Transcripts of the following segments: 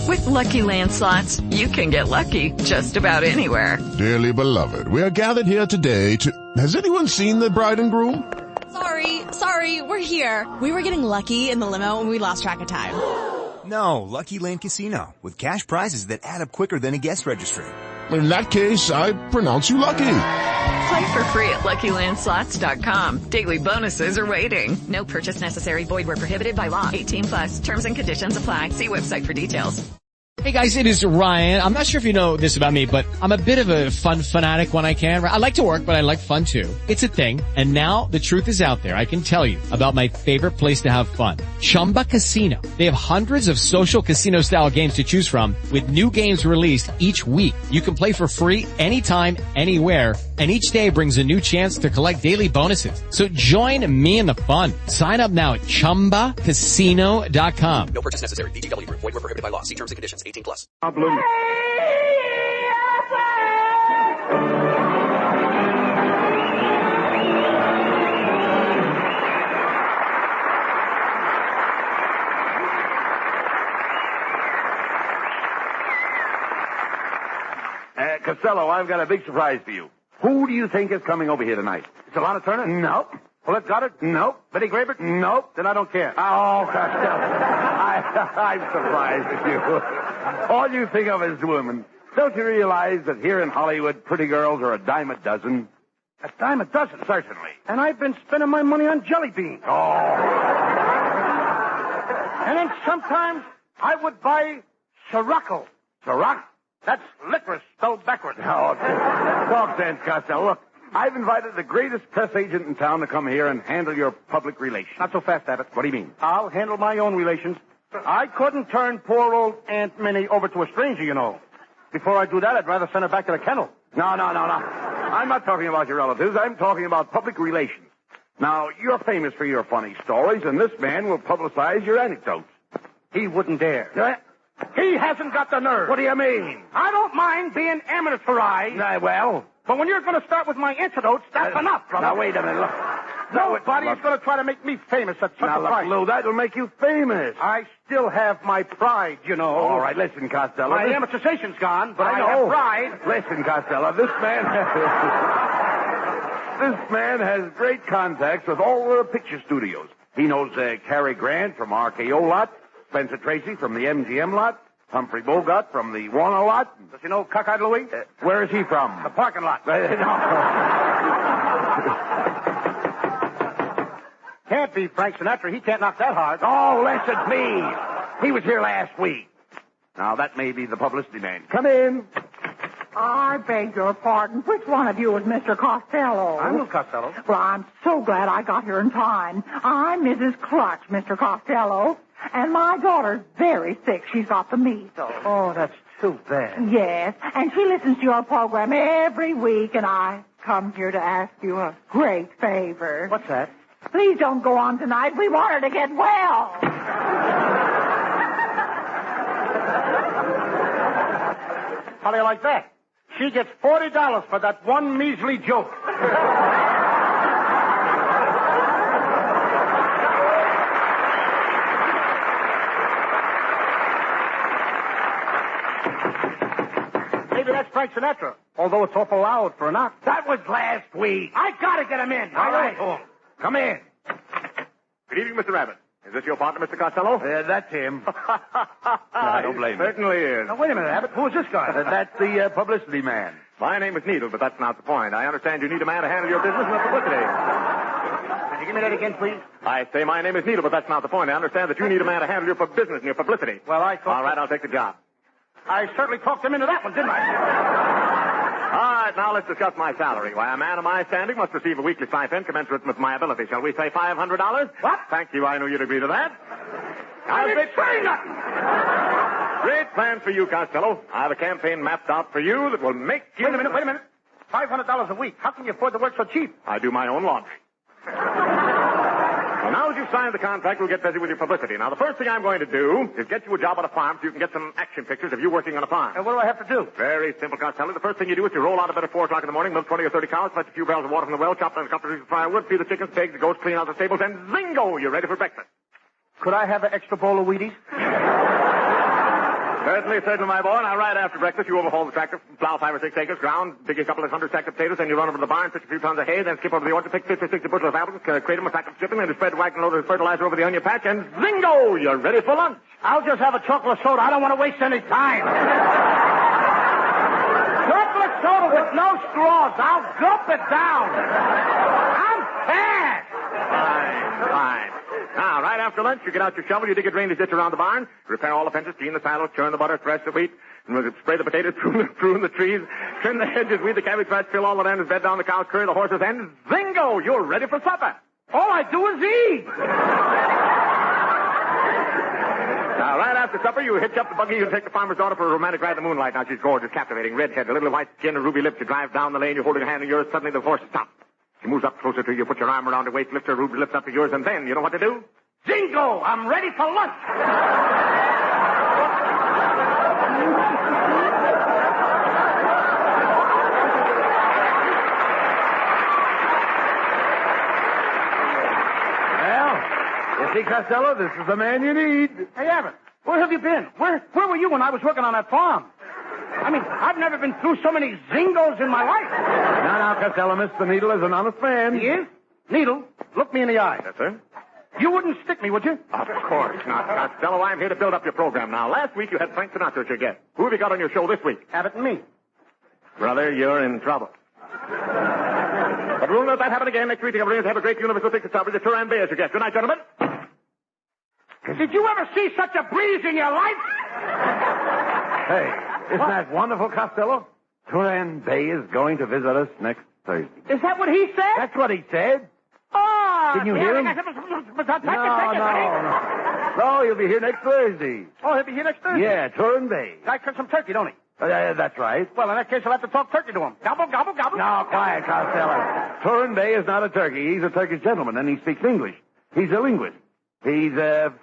With Lucky Land Slots, you can get lucky just about anywhere. Dearly beloved, we are gathered here today to... Has anyone seen the bride and groom? Sorry, we're here. We were getting lucky in the limo and we lost track of time. No, Lucky Land Casino, with cash prizes that add up quicker than a guest registry. In that case, I pronounce you lucky. Play for free at LuckyLandSlots.com. Daily bonuses are waiting. No purchase necessary. Void where prohibited by law. 18+. Terms and conditions apply. See website for details. Hey guys, it is Ryan. I'm not sure if you know this about me, but I'm a bit of a fun fanatic when I can. I like to work, but I like fun too. It's a thing. And now the truth is out there. I can tell you about my favorite place to have fun. Chumba Casino. They have hundreds of social casino style games to choose from with new games released each week. You can play for free anytime, anywhere. And each day brings a new chance to collect daily bonuses. So join me in the fun. Sign up now at ChumbaCasino.com. No purchase necessary. VGW Group. Void where prohibited by law. See terms and conditions. 18+. Problem. Costello, I've got a big surprise for you. Who do you think is coming over here tonight? Solana Turner? Nope. Paulette Goddard? Nope. Betty Graber? Nope. Then I don't care. Oh, Costello. I'm surprised at you. All you think of is women. Don't you realize that here in Hollywood, pretty girls are a dime a dozen? A dime a dozen? Certainly. And I've been spending my money on jelly beans. Oh. And then sometimes I would buy Sirocco. Ciroc? That's licorice spelled backwards. Oh, talk sense, Costello. Look, I've invited the greatest press agent in town to come here and handle your public relations. Not so fast, Abbott. What do you mean? I'll handle my own relations. I couldn't turn poor old Aunt Minnie over to a stranger, you know. Before I do that, I'd rather send her back to the kennel. No. I'm not talking about your relatives. I'm talking about public relations. Now, you're famous for your funny stories, and this man will publicize your anecdotes. He wouldn't dare. He hasn't got the nerve. What do you mean? I don't mind being amateurized. Well? But when you're going to start with my anecdotes, that's enough, brother. Now, wait a minute. Look. Nobody's going to try to make me famous at such a price. Lou, that'll make you famous. I still have my pride, you know. All right, listen, Costello. My amortization's gone, but I have pride. Listen, Costello, this man has great contacts with all the picture studios. He knows Cary Grant from RKO lot, Spencer Tracy from the MGM lot, Humphrey Bogart from the Warner lot. Does he know Cockeyed Louie? Where is he from? The parking lot. Can't be Frank Sinatra. He can't knock that hard. Oh, listen to me. He was here last week. Now, that may be the publicity man. Come in. I beg your pardon. Which one of you is Mr. Costello? I'm Lou Costello. Well, I'm so glad I got here in time. I'm Mrs. Clutch, Mr. Costello. And my daughter's very sick. She's got the measles. Oh, that's too bad. Yes, and she listens to your program every week, and I come here to ask you a great favor. What's that? Please don't go on tonight. We want her to get well. How do you like that? She gets $40 for that one measly joke. Maybe that's Frank Sinatra, although it's awful loud for a knock. That was last week. I gotta get him in. All right. Come in. Good evening, Mr. Abbott. Is this your partner, Mr. Costello? That's him. I don't blame you. Certainly is. Now, wait a minute, Abbott. Who is this guy? That's the publicity man. My name is Needle, but that's not the point. I understand you need a man to handle your business and the publicity. Could you give me that again, please? I say my name is Needle, but that's not the point. I understand that you need a man to handle your business and your publicity. Well, I thought... All right, I'll take the job. I certainly talked him into that one, didn't I? All right, now let's discuss my salary. Why, a man of my standing must receive a weekly stipend commensurate with my ability. Shall we say $500? What? Thank you. I knew you'd agree to that. I didn't say nothing. Great plan for you, Costello. I have a campaign mapped out for you that will make you... Wait a minute. $500 a week. How can you afford to work so cheap? I do my own laundry. Well, now that you've signed the contract, we'll get busy with your publicity. Now, the first thing I'm going to do is get you a job on a farm so you can get some action pictures of you working on a farm. And what do I have to do? Very simple, Costello. The first thing you do is you roll out of bed at 4 o'clock in the morning, milk 20 or 30 cows, fetch a few barrels of water from the well, chop down a couple of pieces of firewood, feed the chickens, pigs, the goats, clean out the stables, and zingo, you're ready for breakfast. Could I have an extra bowl of Wheaties? Certainly, my boy. Now, right after breakfast, you overhaul the tractor, plow 5 or 6 acres ground, dig a couple of 100 sacks of potatoes, then you run over to the barn, pitch a few tons of hay, then skip over to the orchard, pick 50 or 60 bushels of apples, crate them a sack of chicken, then you spread the wagon load of fertilizer over the onion patch, and zingo! You're ready for lunch. I'll just have a chocolate soda. I don't want to waste any time. Chocolate soda with no straws. I'll gulp it down. I'm fast. Fine. Now, right after lunch, you get out your shovel, you dig a drainage ditch around the barn, repair all the fences, clean the silos, churn the butter, thresh the wheat, and spray the potatoes, prune the trees, trim the hedges, weed the cabbage patch, fill all the land, bed down the cows, curry the horses, and zingo! You're ready for supper. All I do is eat. Now, right after supper, you hitch up the buggy, you take the farmer's daughter for a romantic ride in the moonlight. Now, she's gorgeous, captivating, red-head, a little white skin, and ruby lips. You drive down the lane, you're holding her hand in yours. Suddenly, the horse stops. She moves up closer to you, put your arm around her waist, lift her ruby lips up to yours, and then, you know what to do? Jingo! I'm ready for lunch. Well, you see, Costello, this is the man you need. Hey, Abbott, where have you been? Where were you when I was working on that farm? I mean, I've never been through so many zingos in my life. Now, Costello, Mr. Needle is an honest man. He is? Needle, look me in the eye. Yes, sir? You wouldn't stick me, would you? Of course not, Costello. I'm here to build up your program now. Last week you had Frank Sinatra as your guest. Who have you got on your show this week? Abbott and me. Brother, you're in trouble. But we'll not let that happen again. Next week, we're going to have a great universal ticket stop with Turan Bay as your guest. Good night, gentlemen. Did you ever see such a breeze in your life? Hey, isn't that wonderful, Costello? Turan Bay is going to visit us next Thursday. Is that what he said? That's what he said. Oh! Didn't you hear him? No, he'll be here next Thursday. Oh, he'll be here next Thursday? Yeah, Turan Bay. Guy cooks some turkey, don't he? That's right. Well, in that case, I'll have to talk turkey to him. Gobble, gobble, gobble. No, quiet, Costello. Turan Bay is not a turkey. He's a Turkish gentleman, and he speaks English. He's a linguist. He's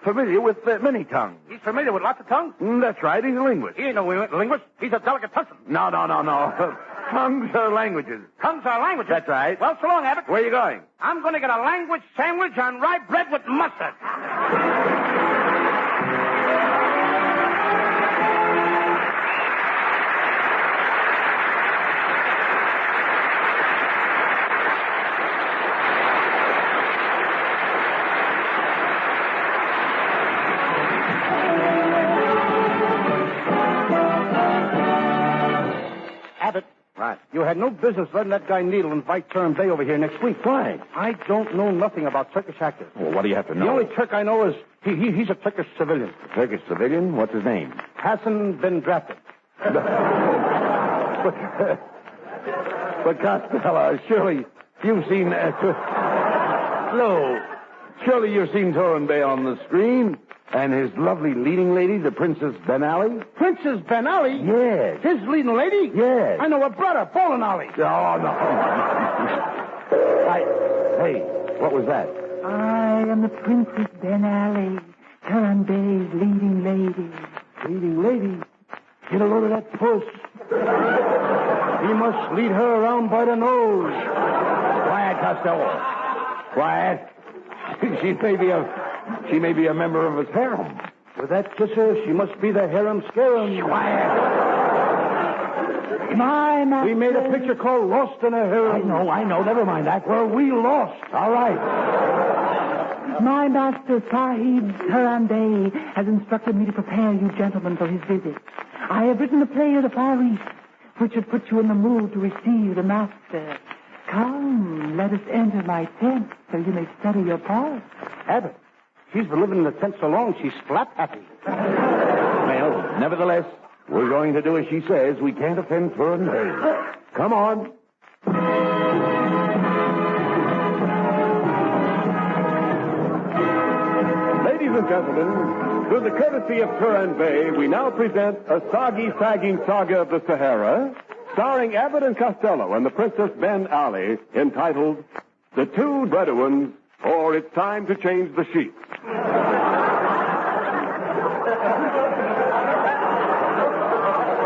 familiar with many tongues. He's familiar with lots of tongues? That's right. He's a linguist. He ain't no linguist. He's a delicatessen. No. Tongues are languages. Tongues are languages? That's right. Well, so long, Abbott. Where are you going? I'm going to get a language sandwich on rye bread with mustard. Right. You had no business letting that guy Needle invite Turan Bay over here next week. Why? I don't know nothing about Turkish actors. Well, what do you have to know? The only Turk I know is he's a Turkish civilian. A Turkish civilian? What's his name? Hasn't been drafted. But Costello, surely you've seen... Surely you've seen Turan Bay on the screen. And his lovely leading lady, the Princess Ben Ali? Princess Ben Ali? Yes. His leading lady? Yes. I know her brother, Bowling Ali. Oh, no. Hey, what was that? I am the Princess Ben Ali, Turan Bay's leading lady. Leading lady? Get a load of that puss. He must lead her around by the nose. Quiet, Costello. Quiet. She may be a member of his harem. With that kisser, she must be the harem scarum. Quiet. My master... We made a picture called Lost in a Harem. I know. Never mind that. Well, we lost. All right. My master, Sahib Turan Bay, has instructed me to prepare you gentlemen for his visit. I have written a play of the Far East, which should put you in the mood to receive the master. Come, let us enter my tent so you may study your part. Abbott, she's been living in the tent so long, she's flap happy. Well, nevertheless, we're going to do as she says. We can't offend Turan Bay. Come on. Ladies and gentlemen, through the courtesy of Turan Bay, we now present a soggy-sagging saga of the Sahara, starring Abbott and Costello and the Princess Ben Ali, entitled The Two Bedouins, or It's Time to Change the Sheets.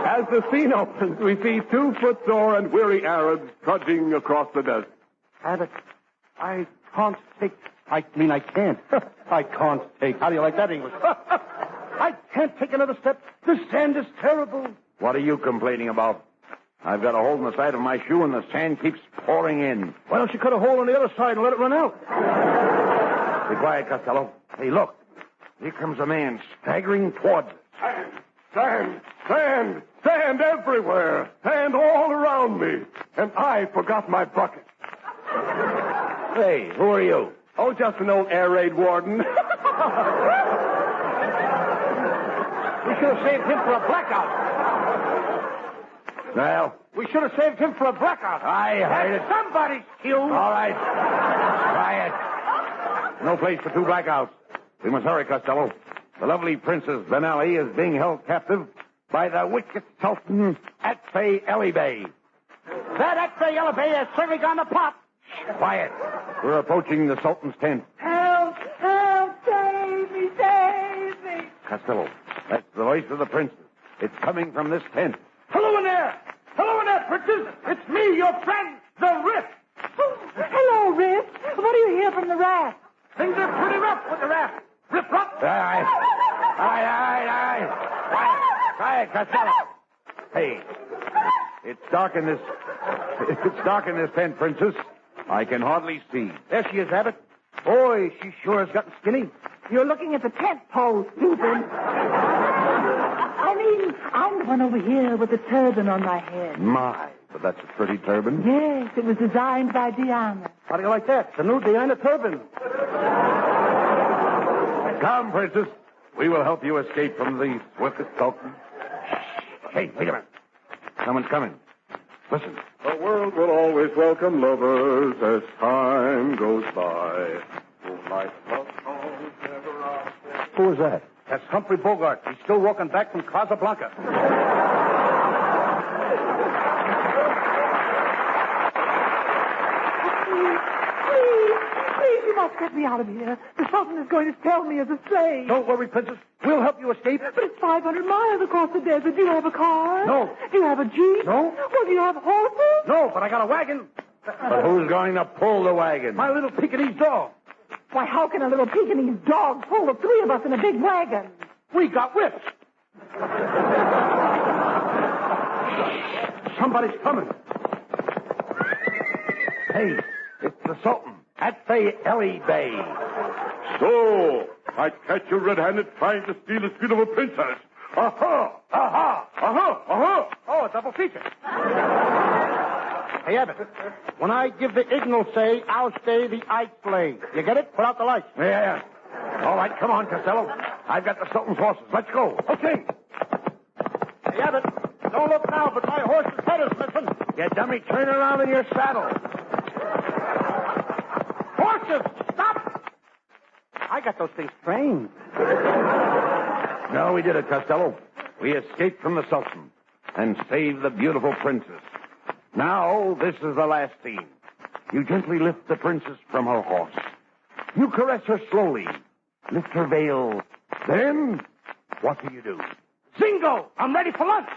As the scene opens, we see two footsore and weary Arabs trudging across the desert. Abbott, I can't take... I can't. I can't take... How do you like that English? I can't take another step. The sand is terrible. What are you complaining about? I've got a hole in the side of my shoe, and the sand keeps pouring in. Why don't you cut a hole on the other side and let it run out? Be quiet, Costello. Hey, look. Here comes a man staggering towards us. Sand everywhere. Sand all around me. And I forgot my bucket. Hey, who are you? Oh, just an old air raid warden. We should have saved him for a blackout. Well, We should have saved him for a blackout. I heard it. Somebody's killed. All right. Quiet. No place for two blackouts. We must hurry, Costello. The lovely Princess Benally is being held captive by the wicked Sultan Atfay Elibay. That Atfay Elibay has certainly gone to pot. Quiet. We're approaching the Sultan's tent. Help! Help! Save me! Save me! Costello, that's the voice of the princess. It's coming from this tent. Hello in there! Hello in there, Princess! It's me, your friend, the Riff! Oh, hello, Riff. What do you hear from the raft? Things are pretty rough with the raft. Rip up! All right. Quiet, Costello. Hey, it's dark in this tent, Princess. I can hardly see. There she is, Abbott. Boy, she sure has gotten skinny. You're looking at the tent pole, stupid. I'm the one over here with the turban on my head. My, but that's a pretty turban. Yes, it was designed by Diana. How do you like that? The new Diana turban. Come, Princess. We will help you escape from the swiftest Sultan. Hey, wait a minute. Someone's coming. Listen. The world will always welcome lovers as time goes by. Moonlight love songs never are. Who is that? That's Humphrey Bogart. He's still walking back from Casablanca. Please, you must get me out of here. The Sultan is going to sell me as a slave. Don't worry, Princess. We'll help you escape. But it's 500 miles across the desert. Do you have a car? No. Do you have a jeep? No. Well, do you have horses? No, but I got a wagon. But who's going to pull the wagon? My little Pekingese dog. Why, how can a little Pekingese dog pull the three of us in a big wagon? We got whips. Somebody's coming. Hey, it's the Sultan. Atfay Elibay. So, I catch you red-handed trying to steal the skin of a princess. Aha! Aha! Aha! Aha! Oh, a double feature. Hey, Abbott, when I give the signal say, I'll stay the Ike play. You get it? Put out the lights. Yeah. All right, come on, Costello. I've got the Sultan's horses. Let's go. Okay. Hey, Abbott, don't look now, but my horse's head is missing. You dummy, turn around in your saddle. Horses, stop! I got those things trained. No, we did it, Costello. We escaped from the Sultan and saved the beautiful princess. Now, this is the last scene. You gently lift the princess from her horse. You caress her slowly. Lift her veil. Then, what do you do? Zingo! I'm ready for lunch.